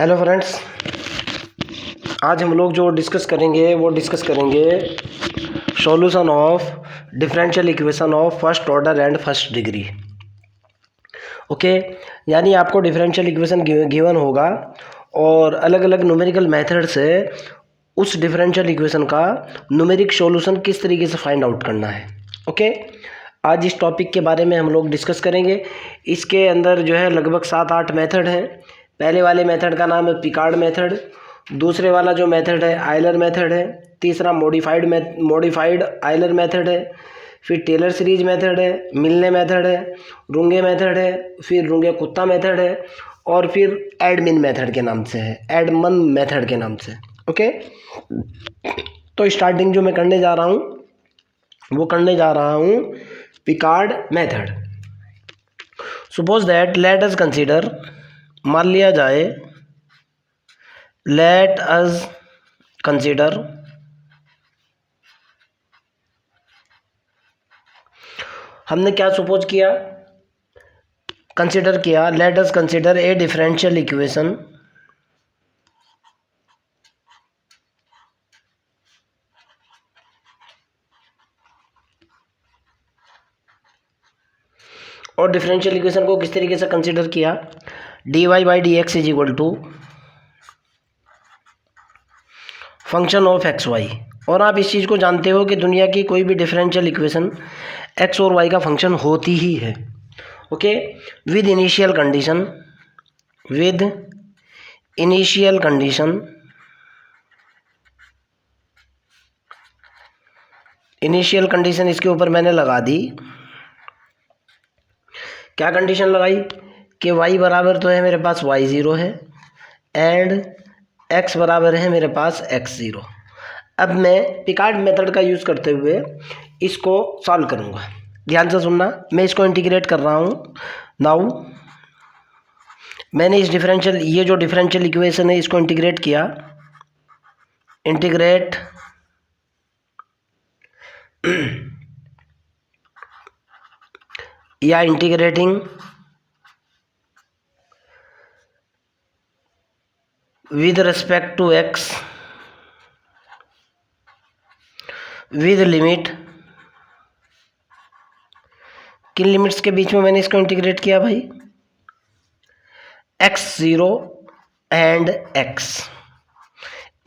Hello friends, आज हम लोग जो डिस्कस करेंगे solution of differential equation of first order and first degree. Okay, यानी आपको डिफरेंशियल इक्वेशन गिवन होगा और अलग अलग न्यूमेरिकल मेथड से उस डिफरेंशियल इक्वेशन का न्यूमेरिक सॉल्यूशन किस तरीके से फाइंड आउट करना है। ओके, आज इस टॉपिक के बारे में हम लोग डिस्कस करेंगे। इसके अंदर जो है लगभग 7-8 मेथड हैं। पहले वाले मेथड का नाम है पिकार्ड मेथड, दूसरे वाला जो मेथड है आयलर मेथड है, तीसरा मॉडिफाइड आयलर मेथड है, फिर टेलर सीरीज मेथड है, मिलने मेथड है, रुंगे मेथड है, फिर रुंगे कुत्ता मेथड है और फिर एडमिन मेथड के नाम से है, एडमन मेथड के नाम से। ओके, तो स्टार्टिंग जो मैं करने जा रहा हूँ Picard method. Suppose that let us consider, मान लिया जाए, लेट अस कंसीडर हमने क्या सपोज किया, कंसीडर किया, let us consider a differential equation और डिफरेंशियल इक्वेशन को किस तरीके से कंसीडर किया, dy by d x is equal to function of x y. और आप इस चीज़ को जानते हो कि दुनिया की कोई भी डिफरेंशियल इक्वेशन एक्स और वाई का फंक्शन होती ही है। ओके, विद इनिशियल कंडीशन इसके ऊपर मैंने लगा दी। क्या कंडीशन लगाई कि y बराबर तो है मेरे पास y0 है एंड x बराबर है मेरे पास x0। अब मैं पिकार्ड मेथड का यूज़ करते हुए इसको सॉल्व करूँगा। ध्यान से सुनना, मैं इसको इंटीग्रेट कर रहा हूँ। नाउ मैंने ये जो डिफरेंशियल इक्वेशन है इसको इंटीग्रेट किया, इंटीग्रेट या integrating with respect to x with limit, किन लिमिट्स के बीच में मैंने इसको इंटीग्रेट किया भाई, x0 एंड x।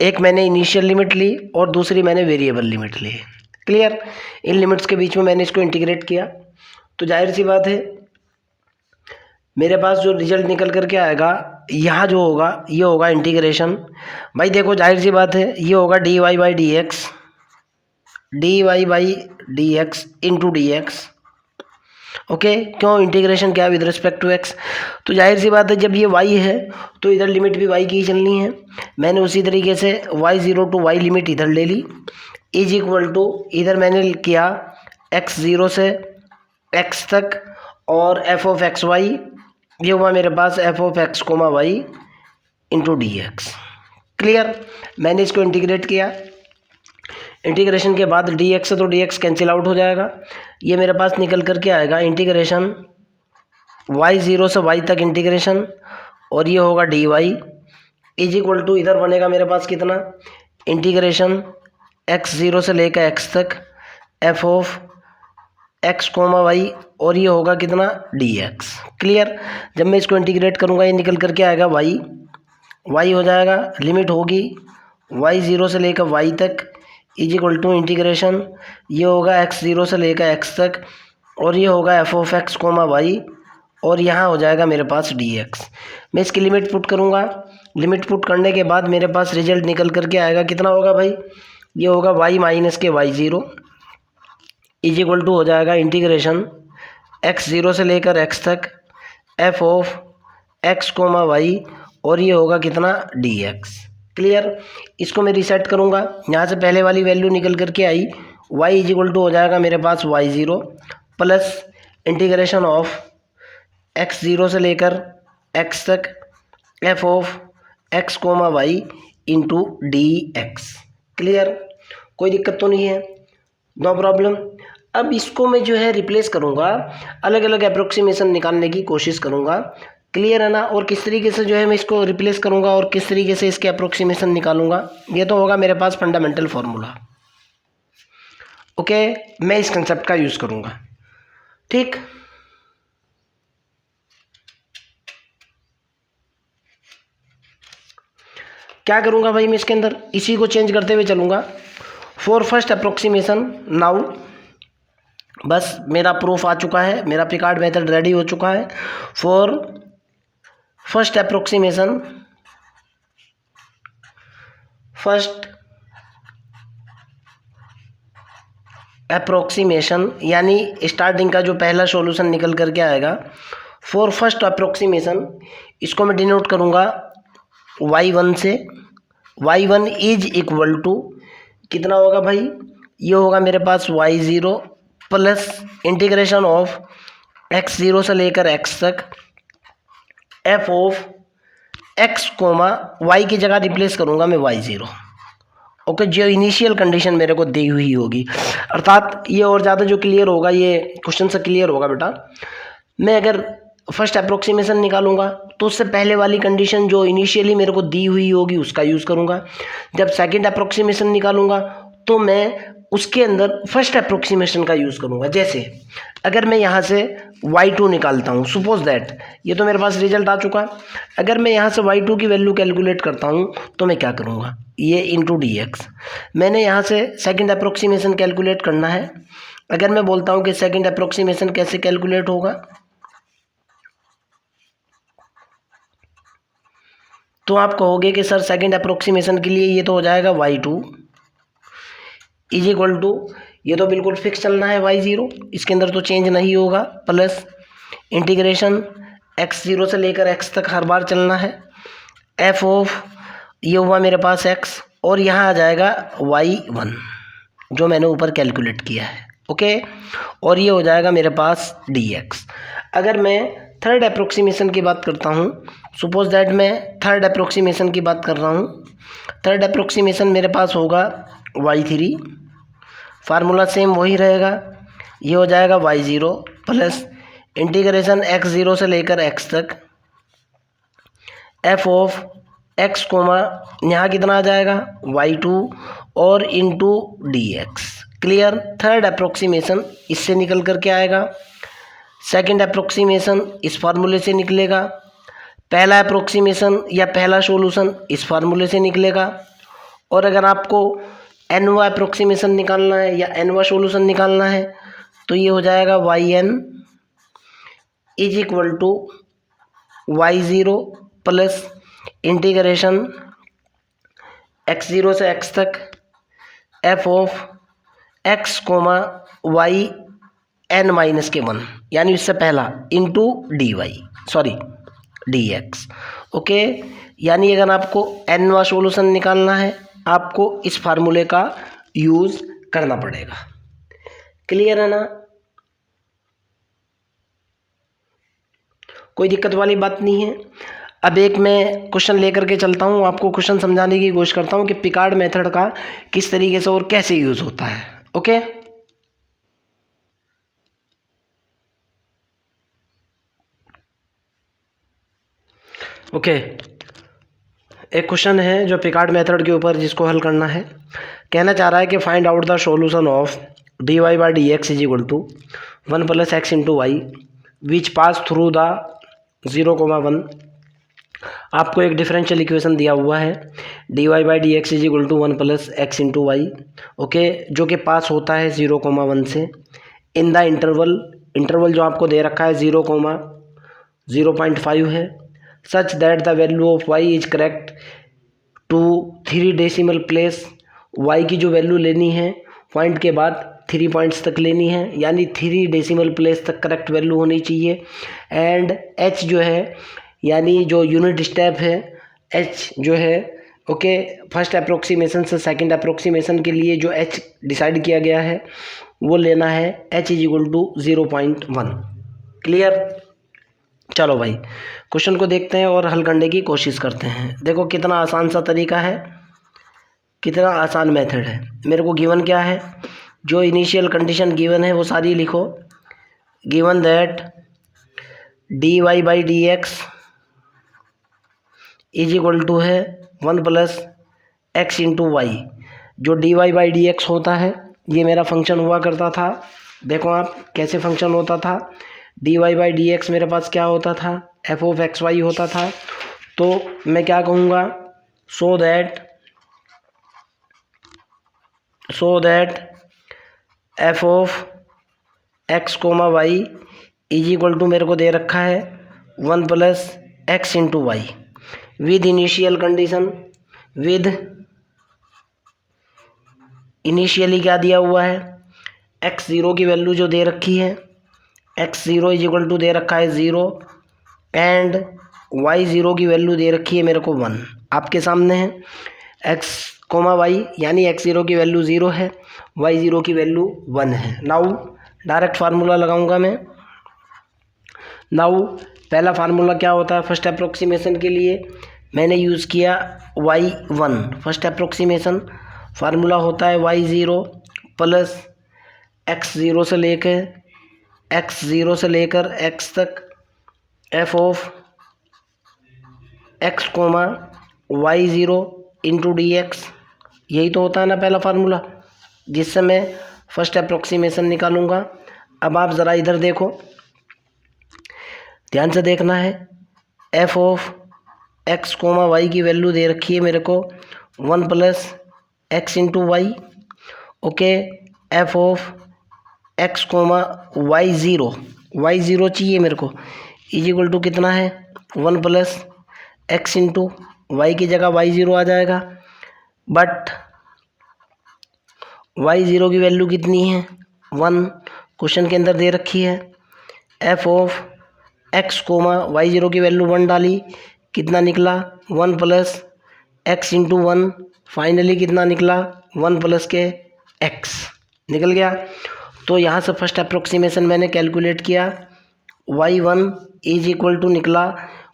एक मैंने इनिशियल लिमिट ली और दूसरी मैंने वेरिएबल लिमिट ली। क्लियर, इन लिमिट्स के बीच में मैंने इसको इंटीग्रेट किया तो जाहिर सी बात है मेरे पास जो रिजल्ट निकल करके आएगा यहाँ जो होगा ये होगा इंटीग्रेशन। भाई देखो जाहिर सी बात है ये होगा dy by d x into d x. Okay, क्यों, इंटीग्रेशन क्या है विद रिस्पेक्ट टू एक्स, तो जाहिर सी बात है जब ये y है तो इधर लिमिट भी y की ही चलनी है। मैंने उसी तरीके से y0 टू y लिमिट इधर ले ली, इज इक्वल टू इधर मैंने किया x0 से x तक और f ऑफ एक्स वाई, ये हुआ मेरे पास f of x comma y into d x. Clear, मैंने इसको इंटीग्रेट किया, इंटीग्रेशन के बाद डी एक्स से तो डी एक्स कैंसिल आउट हो जाएगा, ये मेरे पास निकल करके आएगा इंटीग्रेशन y0 से y तक इंटीग्रेशन और ये होगा dy इज इक्वल टू इधर बनेगा मेरे पास कितना, इंटीग्रेशन x0 से लेकर x तक f of x comma y और ये होगा कितना dx। क्लियर, जब मैं इसको इंटीग्रेट करूँगा ये निकल करके आएगा y हो जाएगा, लिमिट होगी y0 से लेकर y तक इज इक्वल टू इंटीग्रेशन, ये होगा x0 से लेकर x तक और ये होगा f of x comma y और यहाँ हो जाएगा मेरे पास dx। मैं इसकी लिमिट पुट करूँगा, लिमिट पुट करने के बाद मेरे पास रिजल्ट निकल करके आएगा कितना होगा भाई, ये होगा y माइनस के y0 इज इक्वल टू हो जाएगा इंटीग्रेशन x0 से लेकर x तक f of x comma y और ये होगा कितना dx। क्लियर, इसको मैं रीसेट करूँगा, यहाँ से पहले वाली वैल्यू निकल करके आई, y इज इक्वल टू हो जाएगा मेरे पास y0 plus integration of x0 से लेकर x तक f of x comma y into dx। Clear, कोई दिक्कत तो नहीं है, नो प्रॉब्लम। अब इसको मैं जो है रिप्लेस करूँगा, अलग अलग अप्रोक्सीमेशन निकालने की कोशिश करूँगा क्लियर है ना। और किस तरीके से जो है मैं इसको रिप्लेस करूँगा और किस तरीके से इसके अप्रोक्सीमेशन निकालूंगा, ये तो होगा मेरे पास फंडामेंटल फार्मूला। ओके, मैं इस कंसेप्ट का यूज़ करूँगा। ठीक, क्या करूँगा भाई मैं इसके अंदर इसी को चेंज करते हुए चलूँगा। फॉर फर्स्ट अप्रोक्सीमेशन नाउ, बस मेरा प्रूफ आ चुका है, मेरा पिकार्ड मेथड रेडी हो चुका है। फॉर फर्स्ट अप्रोक्सीमेशन, यानी स्टार्टिंग का जो पहला सॉल्यूशन निकल करके आएगा, फॉर फर्स्ट अप्रोक्सीमेशन, इसको मैं डिनोट करूँगा y1 से। y1 इज इक्वल टू कितना होगा भाई, ये होगा मेरे पास y0 plus integration of x0 से लेकर x तक f of x comma y की जगह रिप्लेस करूँगा मैं y0। ओके, जो इनिशियल कंडीशन मेरे को दी हुई होगी, अर्थात ये और ज़्यादा जो क्लियर होगा, ये क्वेश्चन से क्लियर होगा बेटा। मैं अगर फर्स्ट अप्रोक्सीमेशन निकालूंगा तो उससे पहले वाली कंडीशन जो इनिशियली मेरे को दी हुई होगी उसका यूज़ करूंगा। जब सेकंड अप्रोक्सीमेशन निकालूंगा तो मैं उसके अंदर फर्स्ट अप्रोक्सीमेशन का यूज़ करूंगा। जैसे अगर मैं यहाँ से y2 निकालता हूँ, सपोज दैट, ये तो मेरे पास रिजल्ट आ चुका। अगर मैं यहाँ से y2 की वैल्यू कैलकुलेट करता हूँ तो मैं क्या करूँगा, ये इंटू dx। मैंने यहाँ से सेकंड अप्रोक्सीमेशन कैलकुलेट करना है। अगर मैं बोलता हूँ कि सेकंड अप्रोक्सीमेशन कैसे कैलकुलेट होगा, तो आप कहोगे कि सर सेकंड अप्रोक्सीमेशन के लिए ये तो हो जाएगा y2 इज इक्वल टू, ये तो बिल्कुल फिक्स चलना है y0, इसके अंदर तो चेंज नहीं होगा, प्लस इंटीग्रेशन x0 से लेकर x तक हर बार चलना है, f ऑफ ये हुआ मेरे पास x, और यहाँ आ जाएगा y1 जो मैंने ऊपर कैलकुलेट किया है। ओके, और ये हो जाएगा मेरे पास dx। अगर मैं थर्ड अप्रोक्सीमेशन की बात करता हूँ, सपोज दैट मैं थर्ड अप्रोक्सीमेशन की बात कर रहा हूँ, थर्ड अप्रोक्सीमेशन मेरे पास होगा y3, फार्मूला सेम वही रहेगा, ये हो जाएगा y0 प्लस इंटीग्रेशन x0 से लेकर x तक f ऑफ x कोमा यहाँ कितना आ जाएगा y2 और into dx। Clear, third approximation इससे निकल करके आएगा, सेकंड अप्रोक्सीमेशन इस फार्मूले से निकलेगा, पहला अप्रोक्सीमेशन या पहला सॉल्यूशन इस फार्मूले से निकलेगा। और अगर आपको nवा अप्रोक्सीमेशन निकालना है या nवा सॉल्यूशन निकालना है तो ये हो जाएगा yn is equal to y0 plus integration x0 से x तक f of x comma y n minus के 1, यानी इससे पहला इंटू dx। ओके, यानी अगर आपको nवा सॉल्यूशन निकालना है आपको इस फार्मूले का यूज़ करना पड़ेगा। क्लियर है ना, कोई दिक्कत वाली बात नहीं है। अब एक मैं क्वेश्चन लेकर के चलता हूँ, आपको क्वेश्चन समझाने की कोशिश करता हूँ कि पिकार्ड मेथड का किस तरीके से और कैसे यूज़ होता है। ओके, एक क्वेश्चन है जो पिकार्ड मेथड के ऊपर जिसको हल करना है। कहना चाह रहा है कि find out the solution of dy by d x is equal to 1 plus x into y which pass through the 0,1। आपको एक डिफरेंशियल इक्वेशन दिया हुआ है dy by d x is equal to 1 plus x into y, okay, जो कि पास होता है 0,1 से इन द इंटरवल जो आपको दे रखा है 0,05 है, such that the value of y is correct to 3 decimal place. y की जो वैल्यू लेनी है पॉइंट के बाद 3 पॉइंट्स तक लेनी है, यानी 3 डेसिमल प्लेस तक करेक्ट वैल्यू होनी चाहिए। एंड h जो है, यानी जो यूनिट स्टेप है h जो है, ओके, फर्स्ट अप्रोक्सीमेशन से सेकंड अप्रोक्सीमेशन के लिए जो h डिसाइड किया गया है वो लेना है h is equal to 0.1। Clear, चलो भाई क्वेश्चन को देखते हैं और हल करने की कोशिश करते हैं। देखो कितना आसान सा तरीका है, कितना आसान मेथड है। मेरे को गिवन क्या है, जो इनिशियल कंडीशन गिवन है वो सारी लिखो। Given that dy by d x is equal to है 1 प्लस एक्स इंटू वाई। जो d y by d x होता है ये मेरा फंक्शन हुआ करता था। देखो आप कैसे फंक्शन होता था, d y by d x मेरे पास क्या होता था, एफ ऑफ एक्स वाई होता था। तो मैं क्या कहूँगा, so that f of x comma y is equal to मेरे को दे रखा है 1 plus x into y with initial condition, with initially क्या दिया हुआ है, एक्स ज़ीरो की वैल्यू जो दे रखी है, x zero is equal to दे रखा है 0 एंड वाई ज़ीरो की वैल्यू दे रखी है मेरे को 1। आपके सामने है एक्स कोमा वाई, यानी एक्स ज़ीरो की वैल्यू 0 है, वाई ज़ीरो की वैल्यू 1 है। नाउ डायरेक्ट फार्मूला लगाऊंगा मैं। नाउ पहला फार्मूला क्या होता है, फर्स्ट अप्रोक्सीमेशन के लिए मैंने यूज़ किया y1। फर्स्ट अप्रोक्सीमेशन फार्मूला होता है y0 प्लस x0 से लेकर x तक f of x comma y0 into d x. यही तो होता है ना पहला फार्मूला, जिससे मैं फर्स्ट अप्रोक्सीमेशन निकालूंगा। अब आप ज़रा इधर देखो, ध्यान से देखना है। F of x comma y की वैल्यू दे रखी है मेरे को 1 plus x into y. Okay, f of x comma y zero चाहिए मेरे को, इज इक्वल टू कितना है 1 प्लस एक्स इंटू वाई की जगह वाई ज़ीरो आ जाएगा। बट वाई ज़ीरो की वैल्यू कितनी है 1, क्वेश्चन के अंदर दे रखी है। F of x comma y zero की वैल्यू 1 डाली, कितना निकला 1 प्लस एक्स इंटू 1, फाइनली कितना निकला 1 प्लस के एक्स निकल गया। तो यहाँ से फर्स्ट अप्रोक्सीमेशन मैंने कैलकुलेट किया, y1 इज इक्वल टू निकला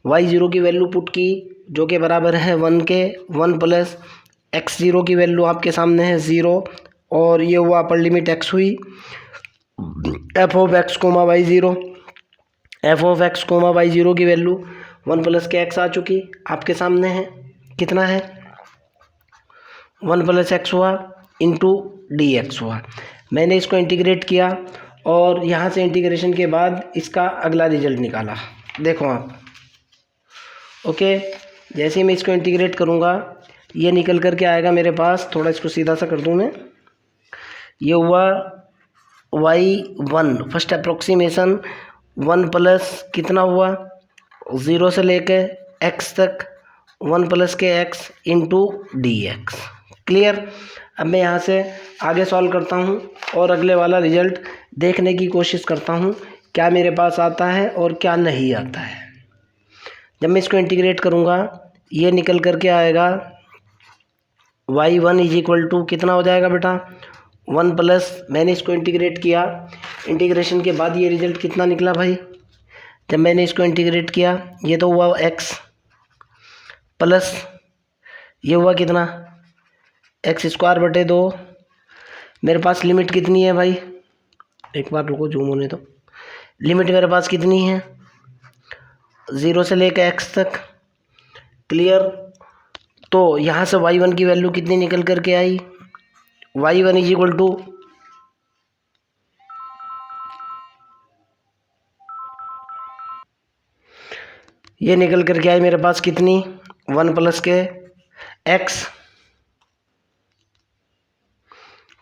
y0 की वैल्यू पुट की जो कि बराबर है 1 के, 1 प्लस x0 की वैल्यू आपके सामने है 0 और ये हुआ अपर लिमिट x हुई। F of x comma y zero की वैल्यू 1 प्लस के x आ चुकी, आपके सामने है कितना है 1 प्लस एक्स हुआ इंटू डी एक्स हुआ। मैंने इसको इंटीग्रेट किया और यहाँ से इंटीग्रेशन के बाद इसका अगला रिजल्ट निकाला। देखो आप, ओके, जैसे ही मैं इसको इंटीग्रेट करूँगा ये निकल कर के आएगा मेरे पास। थोड़ा इसको सीधा सा कर दूँ मैं, ये हुआ y1 फर्स्ट अप्रोक्सीमेशन 1 प्लस कितना हुआ 0 से लेके x तक 1 प्लस के x into d x. Clear. अब मैं यहाँ से आगे सॉल्व करता हूँ और अगले वाला रिजल्ट देखने की कोशिश करता हूँ क्या मेरे पास आता है और क्या नहीं आता है। जब मैं इसको इंटीग्रेट करूँगा ये निकल कर के आएगा y1 इज इक्वल टू कितना हो जाएगा बेटा 1 प्लस, मैंने इसको इंटीग्रेट किया, इंटीग्रेशन के बाद ये रिजल्ट कितना निकला भाई, जब मैंने इसको इंटीग्रेट किया ये तो हुआ x प्लस ये हुआ कितना x²/2। मेरे पास लिमिट कितनी है भाई, एक बार रुको जूम होने दो, लिमिट मेरे पास कितनी है 0 से लेकर x तक। क्लियर। तो यहाँ से y1 की वैल्यू कितनी निकल कर के आई, y1 इज इक्वल टू ये निकल कर के आई मेरे पास कितनी 1 प्लस के x,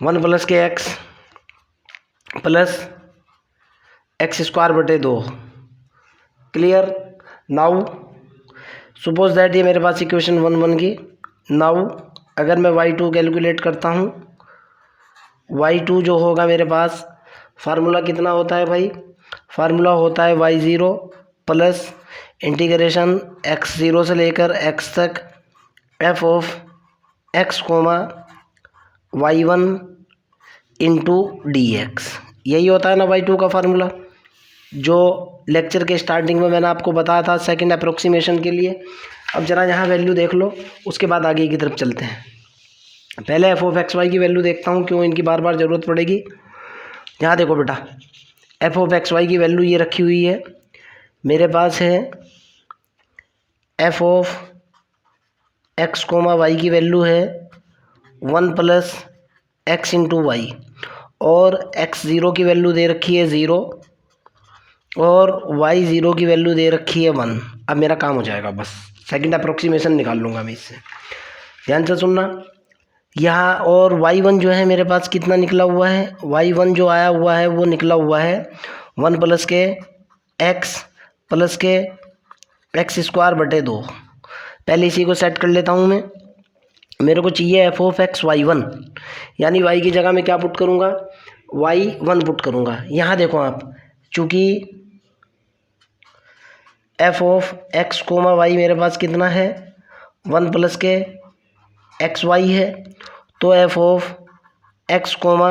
1 प्लस के x plus x²/2। Clear. Now suppose that ये मेरे पास इक्वेशन 1 बन गई। नाउ अगर मैं y2 कैलकुलेट करता हूँ, y2 जो होगा मेरे पास फार्मूला कितना होता है भाई, फार्मूला होता है y0 प्लस इंटीग्रेशन x0 से लेकर x तक f of x comma y1 into d x. यही होता है ना y2 का फार्मूला, जो लेक्चर के स्टार्टिंग में मैंने आपको बताया था सेकंड अप्रोक्सीमेशन के लिए। अब ज़रा यहाँ वैल्यू देख लो, उसके बाद आगे की तरफ चलते हैं। पहले एफ ऑफ एक्स वाई की वैल्यू देखता हूँ, क्यों इनकी बार बार ज़रूरत पड़ेगी। यहाँ देखो बेटा, एफ ऑफ एक्स वाई की वैल्यू ये रखी हुई है, मेरे पास है f of x comma y की वैल्यू है 1 प्लस एक्स इंटू वाई, और एक्स ज़ीरो की वैल्यू दे रखी है 0 और वाई ज़ीरो की वैल्यू दे रखी है 1। अब मेरा काम हो जाएगा, बस सेकंड अप्रोक्सीमेशन निकाल लूँगा मैं इससे। ध्यान से सुनना, यहाँ और y1 जो है मेरे पास कितना निकला हुआ है, y1 जो आया हुआ है वो निकला हुआ है 1 प्लस के x प्लस के एक्स स्क्वायर बटे 2। पहले इसी को सेट कर लेता हूँ मैं। मेरे को चाहिए एफ ऑफ एक्स y1, यानी y की जगह मैं क्या पुट करूँगा, y1 पुट करूँगा। यहाँ देखो आप, चूँकि f of x comma y मेरे पास कितना है 1 प्लस के एक्स वाई है, तो F of x comma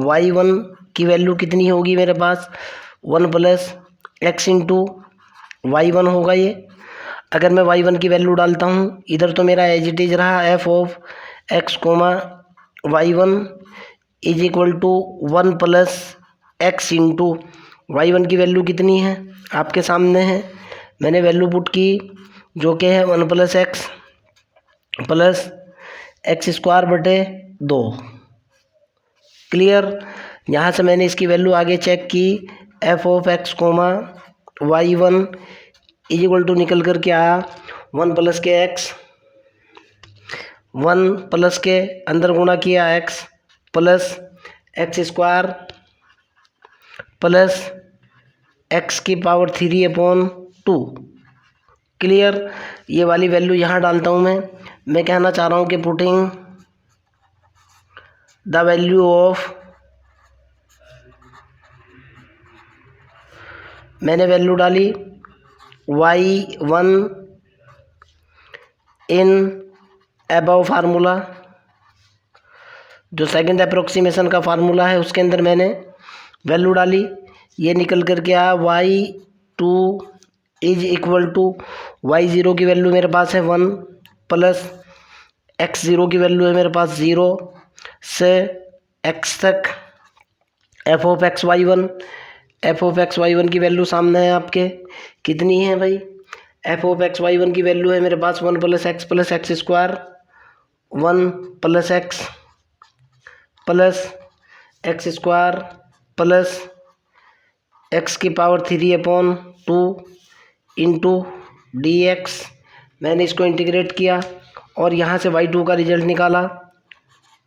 y1 की वैल्यू कितनी होगी मेरे पास 1 प्लस एक्स इंटू y1 होगा ये। अगर मैं y1 की वैल्यू डालता हूँ इधर, तो मेरा एज इट इज रहा f of x comma y1 is equal to 1 plus x into y1 की वैल्यू कितनी है आपके सामने है, मैंने वैल्यू पुट की जो कि है 1 प्लस एक्स स्क्वायर बटे 2। क्लियर। यहाँ से मैंने इसकी वैल्यू आगे चेक की, f of x comma y1 is equal to निकल कर के आया 1 प्लस के एक्स, 1 प्लस के अंदर गुणा किया x plus x square plus x की पावर 3/2। क्लियर। ये वाली वैल्यू यहाँ डालता हूँ मैं कहना चाह रहा हूँ कि पुटिंग द वैल्यू ऑफ, मैंने वैल्यू डाली y1 इन अबव फार्मूला, जो सेकंड अप्रोक्सीमेशन का फार्मूला है उसके अंदर मैंने वैल्यू डाली। ये निकल कर के आया y2 is equal to y0 की वैल्यू मेरे पास है 1 प्लस x0 की वैल्यू है मेरे पास 0 से x तक f of x y one की वैल्यू सामने है आपके, कितनी है भाई, f of x y one की वैल्यू है मेरे पास 1 plus x square, 1 plus x square plus x की पावर 3/2 इंटू डी एक्स। मैंने इसको इंटीग्रेट किया और यहाँ से y2 का रिजल्ट निकाला,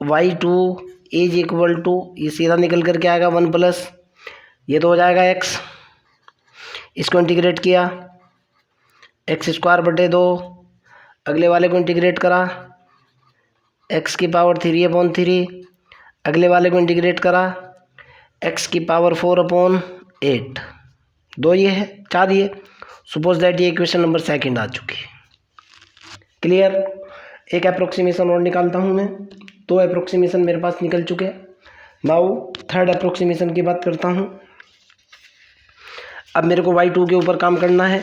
y2 इज इक्वल टू, ये सीधा निकल करके आएगा 1 प्लस, ये तो हो जाएगा x, इसको इंटीग्रेट किया एक्स स्क्वायर बटे 2, अगले वाले को इंटीग्रेट करा एक्स की पावर 3/3, अगले वाले को इंटीग्रेट करा एक्स की पावर 4/8। 2 ये है, 4 ये। सपोज दैट ये इक्वेशन नंबर सेकंड आ चुकी है। क्लियर। एक अप्रोक्सीमेशन और निकालता हूँ मैं, 2 अप्रोक्सीमेशन मेरे पास निकल चुके हैं। नाउ थर्ड अप्रोक्सीमेशन की बात करता हूँ। अब मेरे को y2 के ऊपर काम करना है।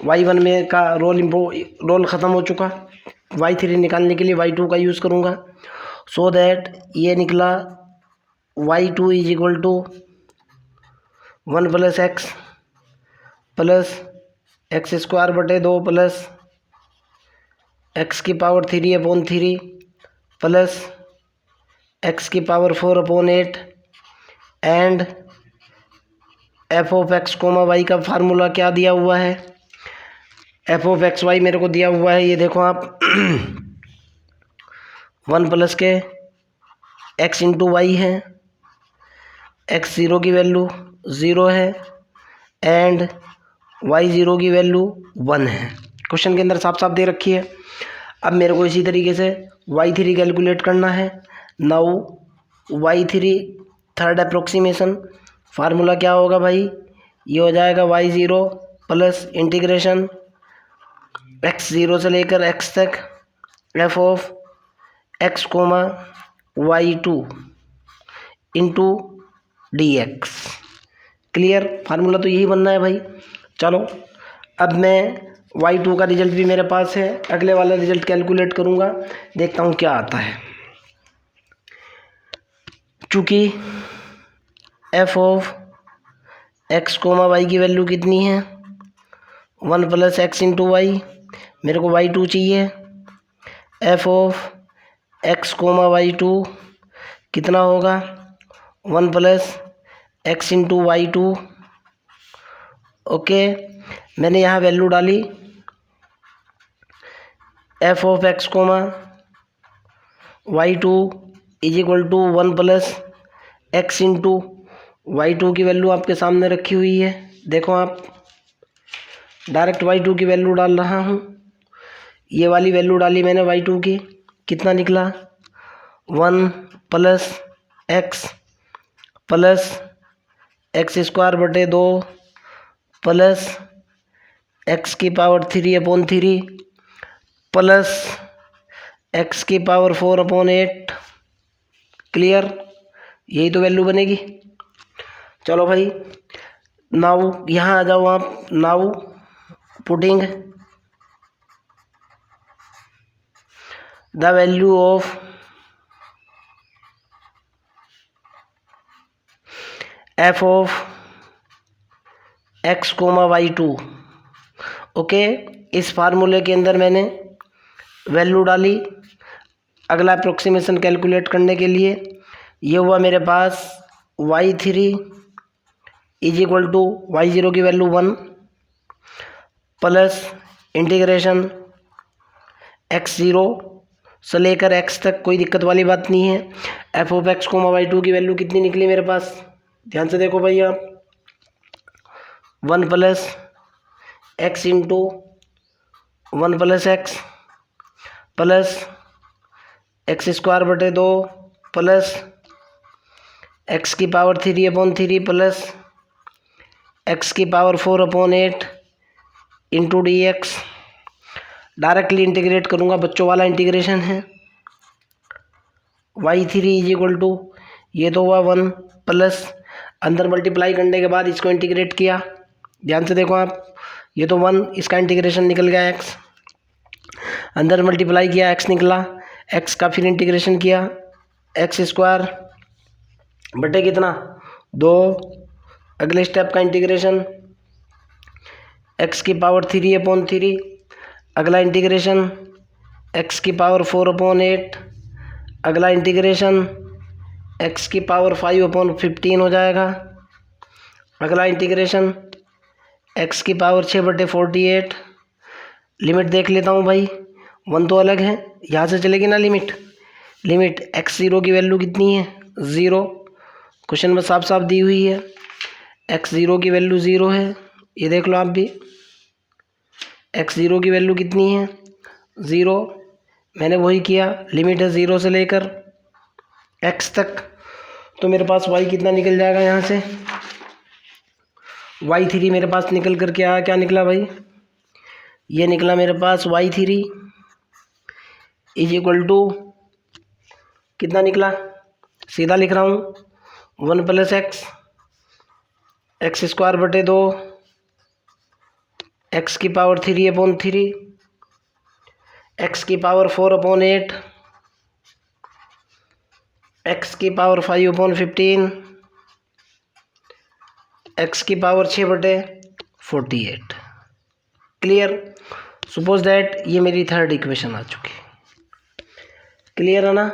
y1 में का रोल ख़त्म हो चुका, y3 निकालने के लिए y2 का यूज़ करूँगा। सो दैट ये निकला y2 is equal to 1 plus x square बटे 2 प्लस एक्स की पावर 3/3 प्लस एक्स की power 4/8 and f of x comma y का फार्मूला क्या दिया हुआ है, एफ ऑफ एक्स वाई मेरे को दिया हुआ है, ये देखो आप 1 प्लस के एक्स इंटू वाई है, एक्स ज़ीरो की वैल्यू 0 है एंड वाई ज़ीरो की वैल्यू 1 है। क्वेश्चन के अंदर साफ साफ दे रखी है। अब मेरे को इसी तरीके से y3 कैलकुलेट करना है। Now y3 third approximation formula क्या होगा भाई, ये हो जाएगा y0 प्लस इंटीग्रेशन x0 से लेकर x तक f of x comma y2 into d x. Clear. Formula तो यही बनना है भाई। चलो अब मैं y2 का रिजल्ट भी मेरे पास है, अगले वाला रिजल्ट कैलकुलेट करूँगा, देखता हूँ क्या आता है। चूँकि f of x comma y की वैल्यू कितनी है 1 प्लस एक्स इंटू वाई, मेरे को y2 चाहिए f of x comma y two कितना होगा 1 plus x into y two. Okay, मैंने यहाँ वैल्यू डाली f of x comma y two is equal to 1 plus x into y two की value आपके सामने रखी हुई है। देखो आप, डायरेक्ट वाई टू की वैल्यू डाल रहा हूँ। ये वाली वैल्यू डाली मैंने वाई टू की, कितना निकला 1 प्लस एक्स स्क्वायर बटे 2 प्लस एक्स की पावर 3/3 प्लस एक्स की पावर 4/8। क्लियर, यही तो वैल्यू बनेगी। चलो भाई, नाउ यहाँ आ जाओ आप। Now putting the value of f of x comma y two. Okay, इस फार्मूले के अंदर मैंने वैल्यू डाली। अगला अप्रोक्सीमेशन कैलकुलेट करने के लिए ये हुआ मेरे पास y3 is equal to y0 की वैल्यू 1 प्लस इंटीग्रेशन x0 से लेकर x तक, कोई दिक्कत वाली बात नहीं है। F of x comma y two की वैल्यू कितनी निकली मेरे पास, ध्यान से देखो भाई आप, 1 plus x into 1 plus x plus x square बटे 2 प्लस एक्स की पावर 3/3 प्लस एक्स की power 4/8 into d x. Directly integrate करूँगा, बच्चों वाला इंटीग्रेशन है। y3 इज इक्वल टू, ये तो हुआ 1 प्लस, अंदर मल्टीप्लाई करने के बाद इसको इंटीग्रेट किया। ध्यान से देखो आप, ये तो 1, इसका इंटीग्रेशन निकल गया x, अंदर मल्टीप्लाई किया x निकला, x का फिर इंटीग्रेशन किया एक्स स्क्वायर बटे कितना 2। अगले स्टेप का इंटीग्रेशन x की पावर 3/3, अगला इंटीग्रेशन x की पावर 4/8, अगला इंटीग्रेशन x की पावर 5/15 हो जाएगा, अगला इंटीग्रेशन x की पावर 6/48। लिमिट देख लेता हूँ भाई, 1 तो अलग है, यहाँ से चलेगी ना लिमिट। लिमिट x0 की वैल्यू कितनी है 0, क्वेश्चन में साफ साफ दी हुई है x0 की वैल्यू 0 है। ये देख लो आप भी, x0 की वैल्यू कितनी है 0। मैंने वही किया, लिमिट है 0 से लेकर x तक, तो मेरे पास y कितना निकल जाएगा यहाँ से, y3 मेरे पास निकल कर के आया, क्या निकला भाई, ये निकला मेरे पास y3 इज इक्वल टू कितना निकला, सीधा लिख रहा हूँ 1 प्लस एक्स स्क्वायर बटे 2 एक्स की पावर 3/3 एक्स की पावर 4/8 एक्स की पावर 5/15 एक्स की पावर 6/48। क्लियर, सपोज दैट ये मेरी थर्ड इक्वेशन आ चुकी। क्लियर है ना।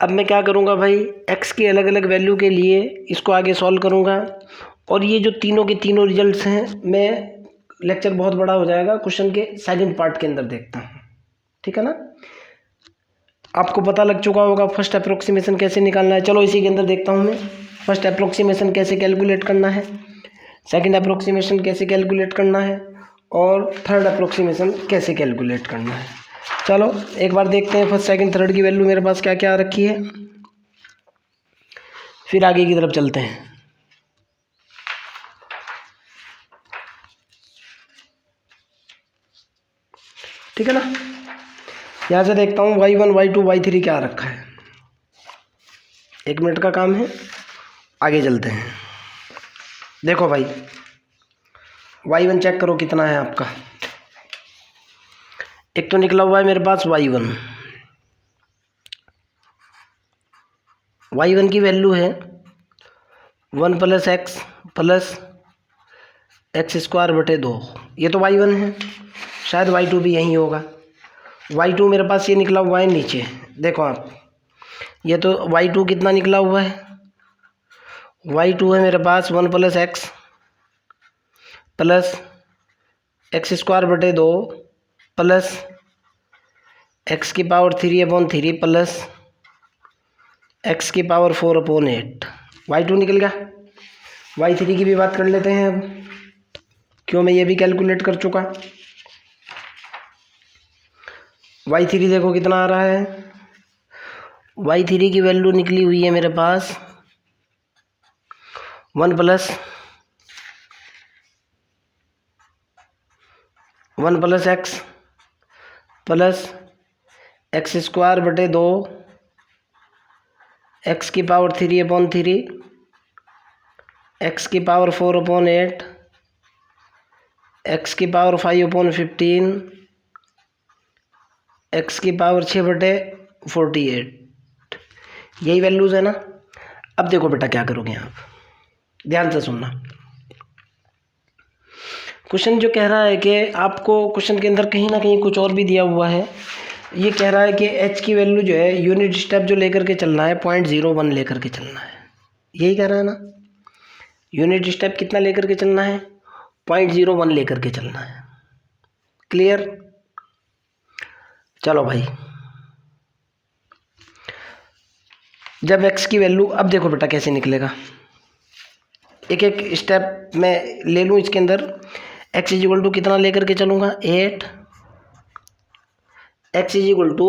अब मैं क्या करूँगा भाई, x की अलग अलग वैल्यू के लिए इसको आगे सॉल्व करूँगा, और ये जो तीनों के तीनों रिजल्ट्स हैं, मैं लेक्चर बहुत बड़ा हो जाएगा, क्वेश्चन के सेकंड पार्ट के अंदर देखता हूँ, ठीक है ना। आपको पता लग चुका होगा फर्स्ट अप्रोक्सीमेशन कैसे निकालना है। चलो इसी के अंदर देखता हूँ मैं, फर्स्ट अप्रोक्सीमेशन कैसे कैलकुलेट करना है, सेकंड अप्रोक्सीमेशन कैसे कैलकुलेट करना है, और थर्ड अप्रोक्सीमेशन कैसे कैलकुलेट करना है। चलो एक बार देखते हैं फर्स्ट सेकंड थर्ड की वैल्यू मेरे पास क्या क्या रखी है, फिर आगे की तरफ चलते हैं। ठीक है ना। यहाँ से देखता हूँ y1 y2 y3 क्या रखा है, 1 मिनट का काम है, आगे चलते हैं। देखो भाई y1 चेक करो कितना है आपका, एक तो निकला हुआ है मेरे पास y1 की वैल्यू है 1 प्लस एक्स स्क्वायर बटे 2, ये तो y1 है, शायद y2 भी यही होगा। y2 मेरे पास ये निकला हुआ है नीचे, देखो आप, ये तो y2 कितना निकला हुआ है, y2 है मेरे पास 1 प्लस एक्स स्क्वायर बटे 2 प्लस एक्स की पावर 3/3 प्लस एक्स की पावर 4/8। y2 निकल गया। y3 की भी बात कर लेते हैं अब, क्यों मैं ये भी कैलकुलेट कर चुका। y3 देखो कितना आ रहा है, y3 की वैल्यू निकली हुई है मेरे पास 1 प्लस एक्स स्क्वायर बटे 2 एक्स की पावर 3/3 एक्स की पावर 4/8 एक्स की पावर 5/15 एक्स की पावर 6/48। यही वैल्यूज़ है ना। अब देखो बेटा क्या करोगे आप, ध्यान से सुनना। क्वेश्चन जो कह रहा है कि आपको क्वेश्चन के अंदर कहीं ना कहीं कुछ और भी दिया हुआ है। ये कह रहा है कि एच की वैल्यू जो है यूनिट स्टेप जो लेकर के चलना है 0.01 लेकर के चलना है, यही कह रहा है ना। यूनिट स्टेप कितना लेकर के चलना है, 0.01 लेकर के चलना है। क्लियर। चलो भाई, जब एक्स की वैल्यू, अब देखो बेटा कैसे निकलेगा, एक एक स्टेप मैं ले लूँ इसके अंदर। एक्स इज इक्वल टू कितना लेकर के चलूँगा 8, एक्स इज इक्वल टू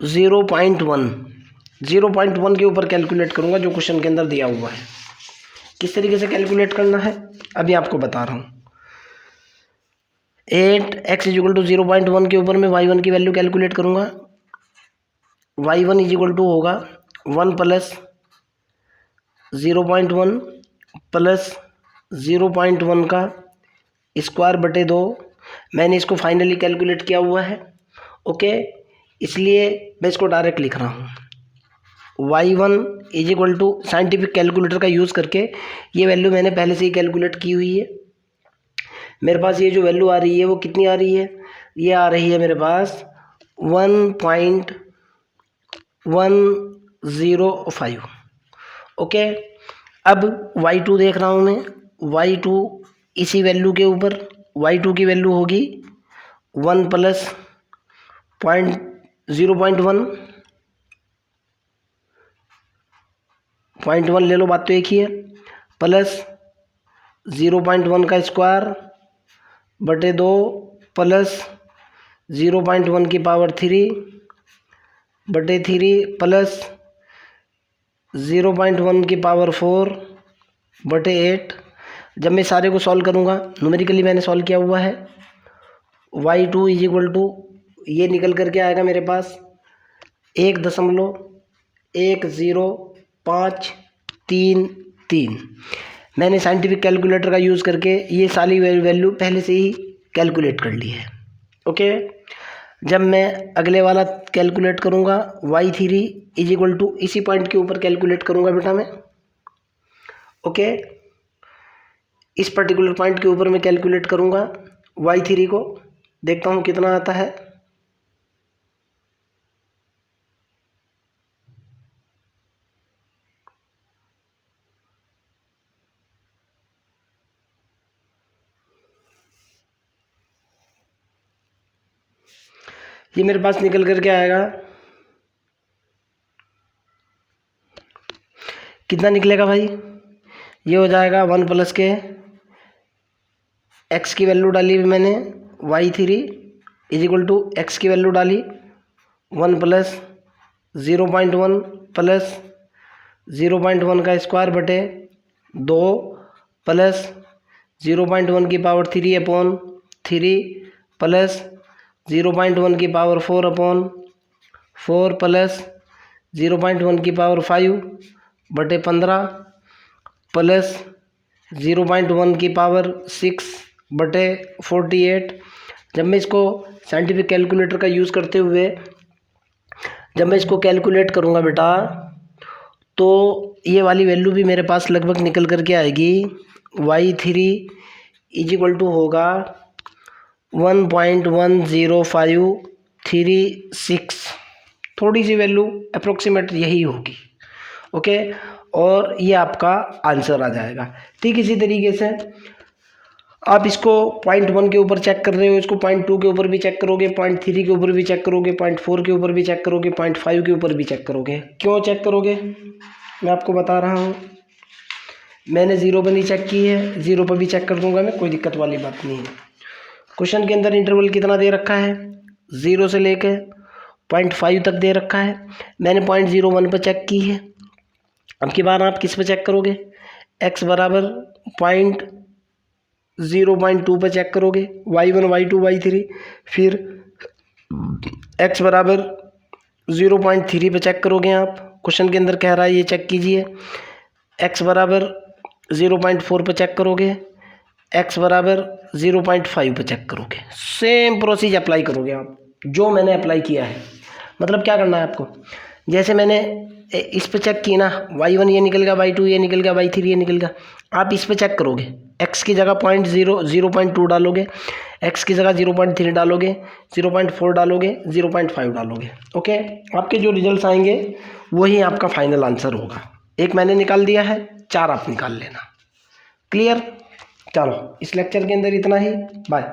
0.1 के ऊपर कैलकुलेट करूँगा जो क्वेश्चन के अंदर दिया हुआ है। किस तरीके से कैलकुलेट करना है अभी आपको बता रहा हूँ। 8 एक्स इज इक्वल टू 0.1 के ऊपर मैं y1 की वैल्यू कैलकुलेट करूँगा। y1 इज इक्वल टू होगा 1 प्लस 0.1 प्लस 0.1 का स्क्वायर बटे 2। मैंने इसको फाइनली कैलकुलेट किया हुआ है, ओके, इसलिए मैं इसको डायरेक्ट लिख रहा हूँ। y1 is equal to, scientific calculator का यूज़ करके ये वैल्यू मैंने पहले से ही कैलकुलेट की हुई है। मेरे पास ये जो वैल्यू आ रही है वो कितनी आ रही है, ये आ रही है मेरे पास 1.105, ओके। अब y2 देख रहा हूँ मैं, y2 इसी वैल्यू के ऊपर, y2 की वैल्यू होगी 1 प्लस 0.1 ले लो, बात तो एक ही है, प्लस 0.1 का स्क्वायर बटे 2 प्लस 0.1 की पावर 3/3 प्लस 0.1 की पावर 4/8। जब मैं सारे को सॉल्व करूँगा, न्यूमेरिकली मैंने सॉल्व किया हुआ है, y2 इज इक्वल टू, ये निकल करके आएगा मेरे पास 1.105333। मैंने साइंटिफिक कैलकुलेटर का यूज़ करके ये सारी वैल्यू पहले से ही कैलकुलेट कर ली है, ओके। जब मैं अगले वाला कैलकुलेट करूँगा y3 इज इक्वल टू, इसी पॉइंट के ऊपर कैलकुलेट करूँगा बेटा मैं, ओके। इस पर्टिकुलर पॉइंट के ऊपर मैं कैलकुलेट करूँगा y3 को, देखता हूँ कितना आता है। ये मेरे पास निकल करके आएगा, कितना निकलेगा भाई, ये हो जाएगा 1 प्लस के, एक्स की वैल्यू डाली मैंने y3 is equal to, x की वैल्यू डाली 1 प्लस 0.1 प्लस 0.1 का स्क्वायर बटे 2 प्लस 0.1 की पावर 3/3 प्लस 0.1 की पावर 4/4 प्लस 0.1 की पावर 5/15 प्लस 0.1 की पावर 6/48। जब मैं इसको साइंटिफिक कैलकुलेटर का यूज़ करते हुए जब मैं इसको कैलकुलेट करूँगा बेटा, तो ये वाली वैल्यू भी मेरे पास लगभग निकल करके आएगी। y3 इज इक्वल टू होगा 1.1053 0.36, थोड़ी सी वैल्यू अप्रोक्सीमेट यही होगी। ओके, और ये आपका आंसर आ जाएगा। ठीक इसी तरीके से आप इसको 0.1 के ऊपर चेक कर रहे हो, इसको 0.2 के ऊपर भी चेक करोगे, 0.3 के ऊपर भी चेक करोगे, 0.4 के ऊपर भी चेक करोगे, 0.5 के ऊपर भी चेक करोगे। क्यों चेक करोगे मैं आपको बता रहा हूँ। मैंने 0 पर नहीं चेक की है, 0 पर भी चेक कर दूंगा मैं, कोई दिक्कत वाली बात नहीं है। क्वेश्चन के अंदर इंटरवल कितना दे रखा है, 0 से लेकर 0.5 तक दे रखा है। मैंने 0.01 पर चेक की है। अब की बार आप किस पे चेक करोगे, x बराबर 0.2 पर चेक करोगे, y1 y2 y3, फिर x बराबर 0.3 पे चेक करोगे आप। क्वेश्चन के अंदर कह रहा है ये चेक कीजिए। x बराबर 0.4 पे चेक करोगे, x बराबर 0.5 पे चेक करोगे। सेम प्रोसीजर अप्लाई करोगे आप जो मैंने अप्लाई किया है। मतलब क्या करना है आपको, जैसे मैंने इस पे चेक की ना, y1 ये निकल गया, y2 ये निकल गया, y3 ये निकल गया। आप इस पे चेक करोगे, x की जगह 0.2 डालोगे, x की जगह 0.3 डालोगे, 0.4 डालोगे, 0.5 डालोगे। ओके, आपके जो रिजल्ट्स आएंगे वही आपका फाइनल आंसर होगा। एक मैंने निकाल दिया है, 4 आप निकाल लेना। क्लियर? चलो, इस लेक्चर के अंदर इतना ही। बाय।